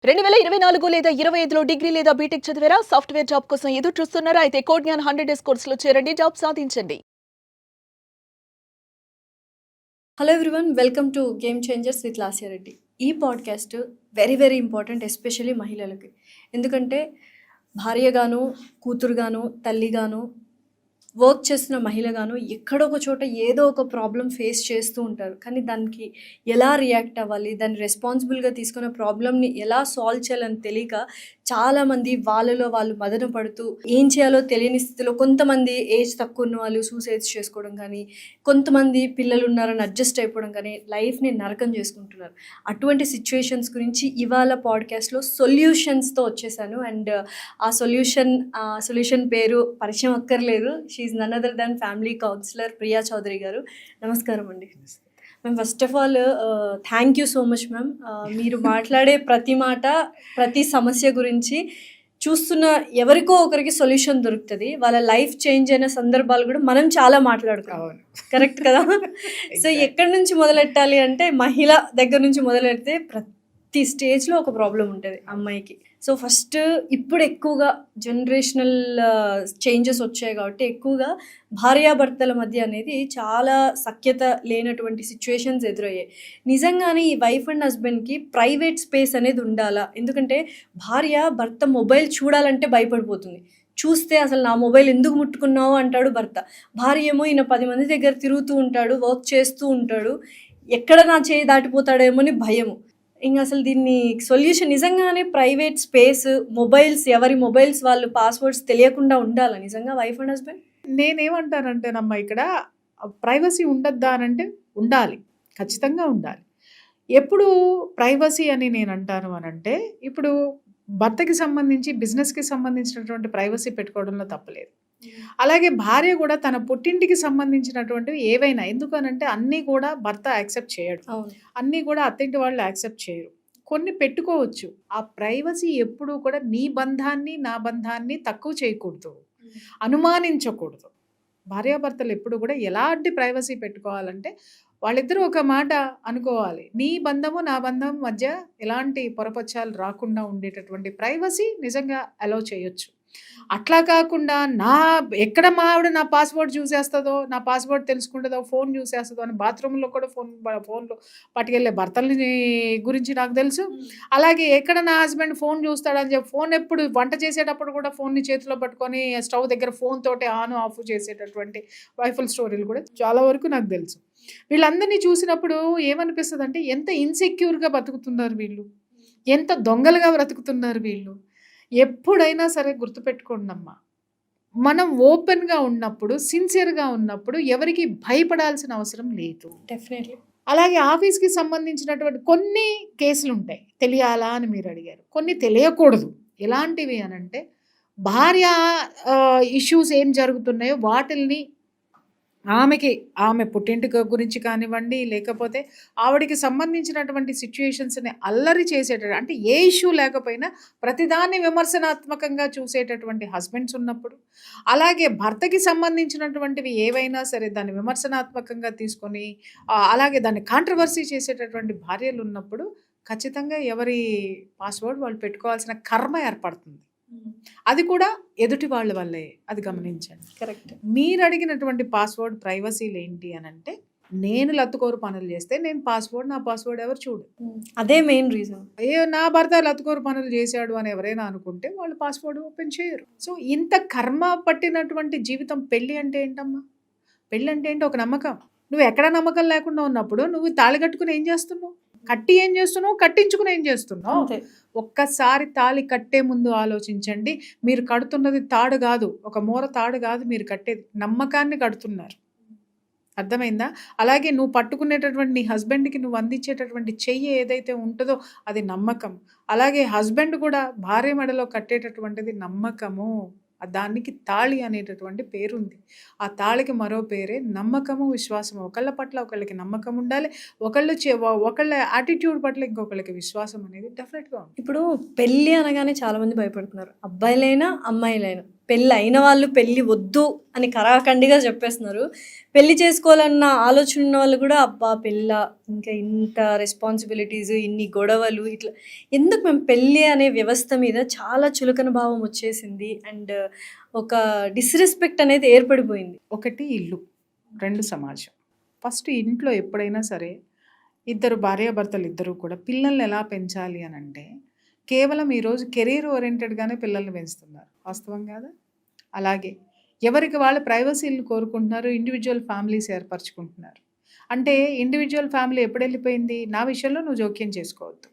2024 లేదా 25లో డిగ్రీ లేదా బీటెక్ చదివారా? సాఫ్ట్‌వేర్ జాబ్ కోసం ఎదురు చూస్తున్నారా? అయితే కోడ్ జ్ఞాన్ 100 డేస్ కోర్సులో చేరండి. జాబ్ సాధించండి. Hello everyone, welcome to Game Changers with Lasya Reddy. ఈ podcast very very important, especially మహిళలకి. ఎందుకంటే భార్యగాను, కూతురుగాను, తల్లిగాను, వర్క్ చేస్తున్న మహిళగాను ఎక్కడో ఒక చోట ఏదో ఒక ప్రాబ్లం ఫేస్ చేస్తూ ఉంటారు. కానీ దానికి ఎలా రియాక్ట్ అవ్వాలి, దాన్ని రెస్పాన్సిబుల్గా తీసుకున్న ప్రాబ్లమ్ని ఎలా సాల్వ్ చేయాలని తెలియక చాలామంది వాళ్ళలో వాళ్ళు మదన పడుతూ ఏం చేయాలో తెలియని స్థితిలో కొంతమంది ఏజ్ తక్కువ ఉన్న వాళ్ళు సూసైడ్స్ చేసుకోవడం కానీ, కొంతమంది పిల్లలు ఉన్నారని అడ్జస్ట్ అయిపోవడం కానీ లైఫ్ని నరకం చేసుకుంటున్నారు. అటువంటి సిచ్యువేషన్స్ గురించి ఇవాళ పాడ్కాస్ట్లో సొల్యూషన్స్తో వచ్చేసాను. అండ్ ఆ సొల్యూషన్ పేరు పరిచయం అక్కర్లేదు. She none other than family counsellor Priya Chaudhary గారు. నమస్కారం అండి. Ma'am, first of all thank you so much ma'am. మీరు మాట్లాడే ప్రతి మాట, ప్రతి సమస్య గురించి చూస్తున్న ఎవరికో ఒకరికి సొల్యూషన్ దొరుకుతుంది. వాళ్ళ లైఫ్ చేంజ్ అయిన సందర్భాలు కూడా మనం చాలా మాట్లాడుకోవాలి. కరెక్ట్ కదా? సో ఎక్కడి నుంచి మొదలెట్టాలి అంటే మహిళ దగ్గర నుంచి మొదలెడితే ప్రతి స్టేజ్లో ఒక ప్రాబ్లం ఉంటుంది అమ్మాయికి. సో ఫస్ట్ ఇప్పుడు ఎక్కువగా జనరేషనల్ చేంజెస్ వచ్చాయి కాబట్టి ఎక్కువగా భార్యాభర్తల మధ్య అనేది చాలా సఖ్యత లేనటువంటి సిచ్యువేషన్స్ ఎదురయ్యాయి. నిజంగానే ఈ వైఫ్ అండ్ హస్బెండ్కి ప్రైవేట్ స్పేస్ అనేది ఉండాలా? ఎందుకంటే భార్య భర్త మొబైల్ చూడాలంటే భయపడిపోతుంది. చూస్తే అసలు నా మొబైల్ ఎందుకు ముట్టుకున్నావు అంటాడు భర్త. భార్య ఏమో ఈయన 10 మంది దగ్గర తిరుగుతూ ఉంటాడు, వర్క్ చేస్తూ ఉంటాడు, ఎక్కడ నా చేయి దాటిపోతాడేమో అని భయము. ఇంకా అసలు దీన్ని సొల్యూషన్ నిజంగానే ప్రైవేట్ స్పేస్, మొబైల్స్, ఎవరి మొబైల్స్ వాళ్ళు పాస్వర్డ్స్ తెలియకుండా ఉండాలా నిజంగా వైఫ్ అండ్ హస్బెండ్? నేనేమంటానంటేనమ్మా, ఇక్కడ ప్రైవసీ ఉండద్దా అనంటే ఉండాలి, ఖచ్చితంగా ఉండాలి. ఎప్పుడు ప్రైవసీ అని నేను అంటాను అనంటే, ఇప్పుడు భర్తకి సంబంధించి బిజినెస్కి సంబంధించినటువంటి ప్రైవసీ పెట్టుకోవడంలో తప్పలేదు. అలాగే భార్య కూడా తన పుట్టింటికి సంబంధించినటువంటివి ఏవైనా, ఎందుకనంటే అన్నీ కూడా భర్త యాక్సెప్ట్ చేయడు, అన్నీ కూడా అత్తింటి వాళ్ళు యాక్సెప్ట్ చేయరు. కొన్ని పెట్టుకోవచ్చు. ఆ ప్రైవసీ ఎప్పుడూ కూడా నీ బంధాన్ని నా బంధాన్ని తక్కువ చేయకూడదు, అనుమానించకూడదు. భార్యాభర్తలు ఎప్పుడు కూడా ఎలాంటి ప్రైవసీ పెట్టుకోవాలంటే వాళ్ళిద్దరూ ఒక మాట అనుకోవాలి. నీ బంధము నా బంధం మధ్య ఎలాంటి పొరపచ్చాలు రాకుండా ఉండేటటువంటి ప్రైవసీ నిజంగా అలౌ చేయొచ్చు. అట్లా కాకుండా ఎక్కడ మా ఆవిడ నా పాస్వర్డ్ చూసేస్తుందో, నా పాస్వర్డ్ తెలుసుకుంటుందో, ఫోన్ చూసేస్తుందో అని బాత్రూంలో కూడా ఫోన్లో పట్టుకెళ్ళే భర్తల్ని గురించి నాకు తెలుసు. అలాగే ఎక్కడ నా హస్బెండ్ ఫోన్ చూస్తాడని చెప్పి ఫోన్ ఎప్పుడు వంట చేసేటప్పుడు కూడా ఫోన్ని చేతిలో పట్టుకొని స్టవ్ దగ్గర ఫోన్ తోటి ఆన్ ఆఫ్ చేసేటటువంటి వైఫుల్ స్టోరీలు కూడా చాలా వరకు నాకు తెలుసు. వీళ్ళందరినీ చూసినప్పుడు ఏమనిపిస్తుంది అంటే, ఎంత ఇన్సెక్యూర్గా బతుకుతున్నారు వీళ్ళు, ఎంత దొంగలుగా బ్రతుకుతున్నారు వీళ్ళు. ఎప్పుడైనా సరే గుర్తుపెట్టుకోండి అమ్మా, మనం ఓపెన్గా ఉన్నప్పుడు, సిన్సియర్గా ఉన్నప్పుడు ఎవరికి భయపడాల్సిన అవసరం లేదు. డెఫినెట్లీ. అలాగే ఆఫీస్కి సంబంధించినటువంటి కొన్ని కేసులు ఉంటాయి, తెలియాలా అని మీరు అడిగారు. కొన్ని తెలియకూడదు. ఎలాంటివి అనంటే, భార్య ఇష్యూస్ ఏం జరుగుతున్నాయో వాటిల్ని ఆమె పుట్టింటి గురించి కానివ్వండి, లేకపోతే ఆవిడికి సంబంధించినటువంటి సిచ్యుయేషన్స్ని అల్లరి అంటే ఏ ఇష్యూ లేకపోయినా ప్రతిదాన్ని విమర్శనాత్మకంగా చూసేటటువంటి హస్బెండ్స్ ఉన్నప్పుడు, అలాగే భర్తకి సంబంధించినటువంటివి ఏవైనా సరే దాన్ని విమర్శనాత్మకంగా తీసుకొని అలాగే దాన్ని కాంట్రవర్సీ చేసేటటువంటి భార్యలు ఉన్నప్పుడు ఖచ్చితంగా ఎవరి పాస్వర్డ్ వాళ్ళు పెట్టుకోవాల్సిన కర్మ ఏర్పడుతుంది. అది కూడా ఎదుటి వాళ్ళ వల్లే, అది గమనించండి. కరెక్ట్. మీరు అడిగినటువంటి పాస్వర్డ్ ప్రైవసీలు ఏంటి అని అంటే, నేను లత్తుకోరు పనులు చేస్తే నా పాస్వర్డ్ ఎవరు చూడు. అదే మెయిన్ రీజన్. నా భర్త లత్తుకోరు పనులు చేశాడు అని ఎవరైనా అనుకుంటే వాళ్ళు పాస్వర్డ్ ఓపెన్ చేయరు. సో ఇంత కర్మ పట్టినటువంటి జీవితం పెళ్ళి అంటే ఏంటమ్మా? పెళ్ళి అంటే ఏంటి? ఒక నమ్మకం. నువ్వు ఎక్కడ నమ్మకం లేకుండా ఉన్నప్పుడు నువ్వు తాళి కట్టుకుని ఏం చేస్తున్నావు? కట్టి ఏం చేస్తున్నావు? కట్టించుకుని ఏం చేస్తున్నావు? ఒక్కసారి తాళి కట్టే ముందు ఆలోచించండి. మీరు కడుతున్నది తాడు కాదు, ఒక మూర తాడు కాదు, మీరు కట్టేది నమ్మకాన్ని కడుతున్నారు. అర్థమైందా? అలాగే నువ్వు పట్టుకునేటటువంటి నీ హస్బెండ్కి నువ్వు అందించేటటువంటి చెయ్యి ఏదైతే ఉంటుందో అది నమ్మకం. అలాగే హస్బెండ్ కూడా భార్య మెడలో కట్టేటటువంటిది నమ్మకము. దానికి తాళి అనేటటువంటి పేరుంది. ఆ తాళికి మరో పేరే నమ్మకము, విశ్వాసము. ఒకళ్ళ పట్ల ఒకళ్ళకి నమ్మకం ఉండాలి, ఒకళ్ళ యాటిట్యూడ్ పట్ల ఇంకొకళ్ళకి విశ్వాసం అనేది డెఫినెట్గా ఉంది. ఇప్పుడు పెళ్ళి అనగానే చాలామంది భయపడుతున్నారు, అబ్బాయిలైనా అమ్మాయిలైనా. పెళ్ళి అయిన వాళ్ళు పెళ్ళి వద్దు అని కరాఖండిగా చెప్పేస్తున్నారు. పెళ్లి చేసుకోవాలన్న ఆలోచన ఉన్న వాళ్ళు కూడా అబ్బా పెళ్ళ, ఇంకా ఇంత రెస్పాన్సిబిలిటీస్, ఇన్ని గొడవలు, ఇట్లా ఎందుకు మేము పెళ్ళి అనే వ్యవస్థ మీద చాలా చులకన భావం వచ్చేసింది అండ్ ఒక డిస్రెస్పెక్ట్ అనేది ఏర్పడిపోయింది. ఒకటి ఇల్లు, 2 సమాజం. ఫస్ట్ ఇంట్లో ఎప్పుడైనా సరే ఇద్దరు భార్యాభర్తలు ఇద్దరు కూడా పిల్లల్ని ఎలా పెంచాలి అని అంటే కేవలం ఈరోజు కెరీర్ ఓరియంటెడ్గానే పిల్లల్ని పెంచుతున్నారు. వాస్తవం కాదా? అలాగే ఎవరికి వాళ్ళు ప్రైవసీలు కోరుకుంటున్నారు, ఇండివిజువల్ ఫ్యామిలీస్ ఏర్పరచుకుంటున్నారు. అంటే ఇండివిజువల్ ఫ్యామిలీ ఎప్పుడు వెళ్ళిపోయింది? నా విషయంలో నువ్వు జోక్యం చేసుకోవద్దు,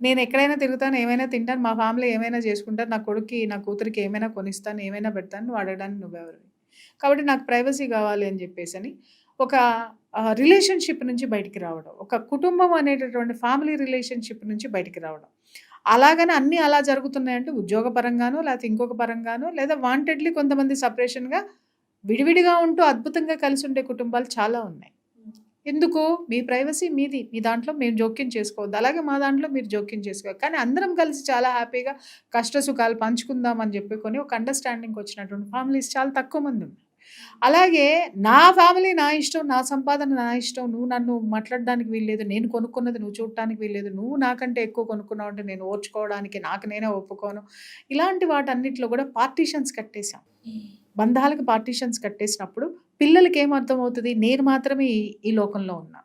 నేను ఎక్కడైనా తిరుగుతాను, ఏమైనా తింటాను, మా ఫ్యామిలీ ఏమైనా చేసుకుంటారు, నా కొడుక్కి నా కూతురికి ఏమైనా కొనిస్తాను, ఏమైనా పెడతాను, నువ్వు అడగడానికి నువ్వెవరివి, కాబట్టి నాకు ప్రైవసీ కావాలి అని చెప్పేసి అని ఒక రిలేషన్షిప్ నుంచి బయటికి రావడం, ఒక కుటుంబం అనేటటువంటి ఫ్యామిలీ రిలేషన్షిప్ నుంచి బయటికి రావడం. అలాగని అన్నీ అలా జరుగుతున్నాయంటే ఉద్యోగపరంగానో లేకపోతే ఇంకొక పరంగానో లేదా వాంటెడ్లీ కొంతమంది సపరేషన్గా విడివిడిగా ఉంటూ అద్భుతంగా కలిసి ఉండే కుటుంబాలు చాలా ఉన్నాయి. ఎందుకు? మీ ప్రైవసీ మీది, మీ దాంట్లో మేము జోక్యం చేసుకోవద్దు, అలాగే మా దాంట్లో మీరు జోక్యం చేసుకోవద్దు, కానీ అందరం కలిసి చాలా హ్యాపీగా కష్ట సుఖాలు పంచుకుందాం అని చెప్పుకొని ఒక అండర్స్టాండింగ్ వచ్చినటువంటి ఫ్యామిలీస్ చాలా తక్కువ మంది ఉన్నాయి. అలాగే నా ఫ్యామిలీ నా ఇష్టం, నా సంపాదన నా ఇష్టం, నువ్వు నన్ను మాట్లాడడానికి వీల్లేదు, నేను కొనుక్కున్నది నువ్వు చూడటానికి వీల్లేదు, నువ్వు నాకంటే ఎక్కువ కొనుక్కున్నావు అంటే నేను ఓర్చుకోవడానికి నాకు నేనే ఒప్పుకోను, ఇలాంటి వాటన్నిటిలో కూడా పార్టీషన్స్ కట్టేశాం. బంధాలకు పార్టీషన్స్ కట్టేసినప్పుడు పిల్లలకి ఏమర్థమవుతుంది? నేను మాత్రమే ఈ లోకంలో ఉన్నా,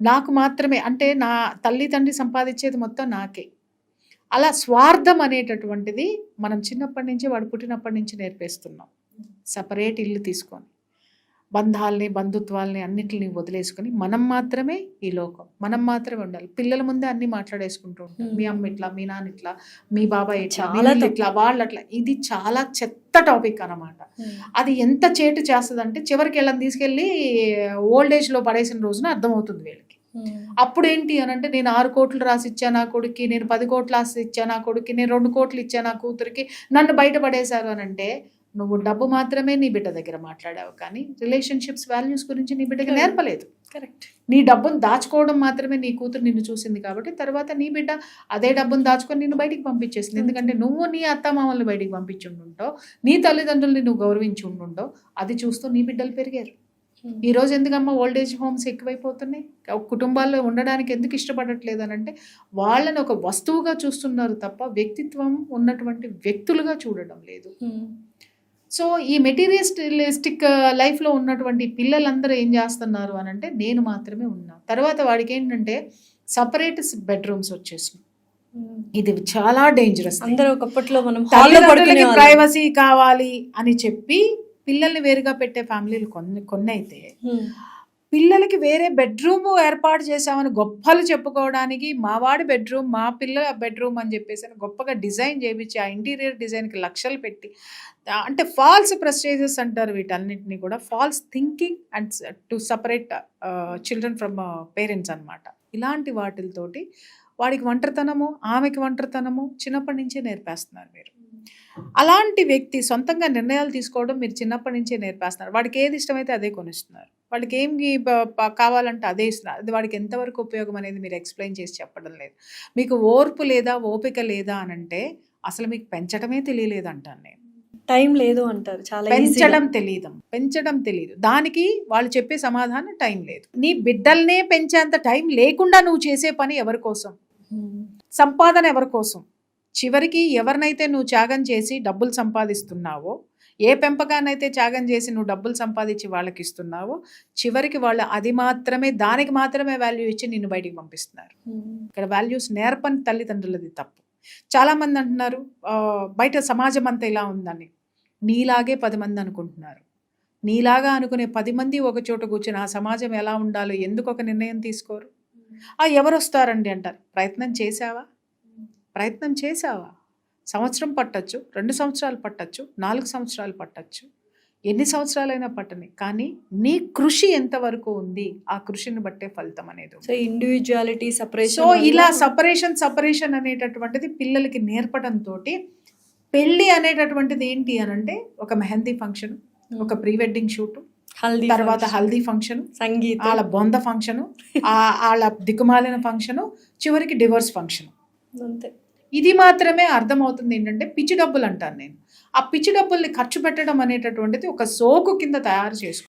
నాకు మాత్రమే, అంటే నా తల్లి తండ్రి సంపాదించేది మొత్తం నాకే. అలా స్వార్థం అనేటటువంటిది మనం చిన్నప్పటి నుంచి, వాడు పుట్టినప్పటి నుంచి నేర్పేస్తున్నాం. సపరేట్ ఇల్లు తీసుకొని బంధాలని బంధుత్వాలని అన్నిటిని వదిలేసుకొని మనం మాత్రమే ఈ లోకం, మనం మాత్రమే ఉండాలి. పిల్లల ముందే అన్ని మాట్లాడేసుకుంటూ ఉంటాం, మీ అమ్మ ఇట్లా, మీ నాన్న ఇట్లా, మీ బాబాయ్ ఇట్లా, ఇట్లా, వాళ్ళు అట్లా. ఇది చాలా చెత్త టాపిక్ అన్నమాట. అది ఎంత చేటు చేస్తుంది అంటే చివరికి వీళ్ళని తీసుకెళ్ళి ఓల్డ్ ఏజ్ లో పడేసిన రోజున అర్థమవుతుంది వీళ్ళకి. అప్పుడు ఏంటి అని అంటే నేను 6 కోట్లు రాసి ఇచ్చా నా కొడుక్కి, నేను 10 కోట్లు రాసి ఇచ్చా నా కొడుక్కి, నేను 2 కోట్లు ఇచ్చా నా కూతురికి, నన్ను బయట పడేశారు అని అంటే నువ్వు డబ్బు మాత్రమే నీ బిడ్డ దగ్గర మాట్లాడావు, కానీ రిలేషన్షిప్స్ వాల్యూస్ గురించి నీ బిడ్డకి నేర్పలేదు. కరెక్ట్. నీ డబ్బును దాచుకోవడం మాత్రమే నీ కూతురు నిన్ను చూసింది, కాబట్టి తర్వాత నీ బిడ్డ అదే డబ్బును దాచుకొని నిన్ను బయటికి పంపించేసింది. ఎందుకంటే నువ్వు నీ అత్తమామల్ని బయటికి పంపించి ఉండుంటావు, నీ తల్లిదండ్రుల్ని నువ్వు గౌరవించి ఉండుంటావు, అది చూస్తూ నీ బిడ్డలు పెరిగారు. ఈరోజు ఎందుకమ్మా ఓల్డ్ ఏజ్ హోమ్స్ ఎక్కువైపోతున్నాయి? కుటుంబాల్లో ఉండడానికి ఎందుకు ఇష్టపడట్లేదు అని అంటే వాళ్ళని ఒక వస్తువుగా చూస్తున్నారు తప్ప వ్యక్తిత్వం ఉన్నటువంటి వ్యక్తులుగా చూడడం లేదు. సో ఈ మెటీరియలిస్టిక్ లైఫ్లో ఉన్నటువంటి పిల్లలందరూ ఏం చేస్తున్నారు అని అంటే నేను మాత్రమే ఉన్నా. తర్వాత వాడికి ఏంటంటే సపరేట్ బెడ్రూమ్స్ వచ్చేసినాయి. ఇది చాలా డేంజరస్. అందరూ ఒకప్పట్లో మనం ప్రైవసీ కావాలి అని చెప్పి పిల్లల్ని వేరుగా పెట్టే ఫ్యామిలీలు కొన్ని అయితే పిల్లలకి వేరే బెడ్రూమ్ ఏర్పాటు చేసామని గొప్పలు చెప్పుకోవడానికి మావాడి బెడ్రూమ్, మా పిల్లల బెడ్రూమ్ అని చెప్పేసి గొప్పగా డిజైన్ చేయించి ఆ ఇంటీరియర్ డిజైన్కి లక్షలు పెట్టి, అంటే ఫాల్స్ ప్రెస్టేజెస్ అంటారు వీటన్నిటిని కూడా, false thinking and to separate children from parents అన్నమాట. ఇలాంటి వాటితోటి వాడికి ఒంటరితనము, ఆమెకి ఒంటరితనము చిన్నప్పటి నుంచే నేర్పేస్తున్నారు మీరు. అలాంటి వ్యక్తి సొంతంగా నిర్ణయాలు తీసుకోవడం మీరు చిన్నప్పటి నుంచే నేర్పేస్తున్నారు. వాడికి ఏది ఇష్టమైతే అదే కొనిస్తున్నారు, వాడికి ఏం కావాలంటే అదే ఇస్తున్నారు. అది వాడికి ఎంతవరకు ఉపయోగం అనేది మీరు ఎక్స్ప్లెయిన్ చేసి చెప్పడం లేదు. మీకు ఓర్పు లేదా, ఓపిక లేదా అని అంటే అసలు మీకు పెంచడమే తెలియలేదు అంటాను నేను. టైం లేదు అంటారు, చాలా పెంచడం తెలియదు. దానికి వాళ్ళు చెప్పే సమాధానం టైం లేదు. నీ బిడ్డల్నే పెంచేంత టైం లేకుండా నువ్వు చేసే పని ఎవరి కోసం? సంపాదన ఎవరి కోసం? చివరికి ఎవరినైతే నువ్వు త్యాగం చేసి డబ్బులు సంపాదిస్తున్నావో, ఏ పెంపకాన్నైతే త్యాగం చేసి నువ్వు డబ్బులు సంపాదించి వాళ్ళకి ఇస్తున్నావో, చివరికి వాళ్ళు అది మాత్రమే, దానికి మాత్రమే వాల్యూ ఇచ్చి నిన్ను బయటికి పంపిస్తున్నారు. ఇక్కడ వాల్యూస్ నేర్పని తల్లిదండ్రులది తప్పు. చాలామంది అంటున్నారు బయట సమాజం అంతా ఇలా ఉందని. నీలాగే 10 మంది అనుకుంటున్నారు. నీలాగా అనుకునే 10 మంది ఒక చోట కూర్చొని ఆ సమాజం ఎలా ఉండాలో ఎందుకు ఒక నిర్ణయం తీసుకోరు? ఎవరు వస్తారండి అంటారు. ప్రయత్నం చేసావా? సంవత్సరం పట్టచ్చు, 2 సంవత్సరాలు పట్టచ్చు, 4 సంవత్సరాలు పట్టచ్చు, ఎన్ని సంవత్సరాలైనా పట్టని, కానీ నీ కృషి ఎంతవరకు ఉంది, ఆ కృషిని బట్టే ఫలితం అనేది. So individuality separation. సో ఇలా సపరేషన్ అనేటటువంటిది పిల్లలకి నేర్పడంతో పెళ్ళి అనేటటువంటిది ఏంటి అని అంటే ఒక మెహందీ ఫంక్షన్, ఒక ప్రీ వెడ్డింగ్ షూట్, తర్వాత హల్దీ ఫంక్షన్, సంగీతం, వాళ్ళ బొంద ఫంక్షన్, వాళ్ళ దిక్కుమాలిన ఫంక్షన్, చివరికి డివోర్స్ ఫంక్షన్. అంతే. ఇది మాత్రమే అర్థమవుతుంది ఏంటంటే పిచ్చి డబ్బులు అంటాను నేను. ఆ పిచ్చి డబ్బుల్ని ఖర్చు పెట్టడం అనేటటువంటిది ఒక సోకు కింద తయారు చేసుకుంటారు.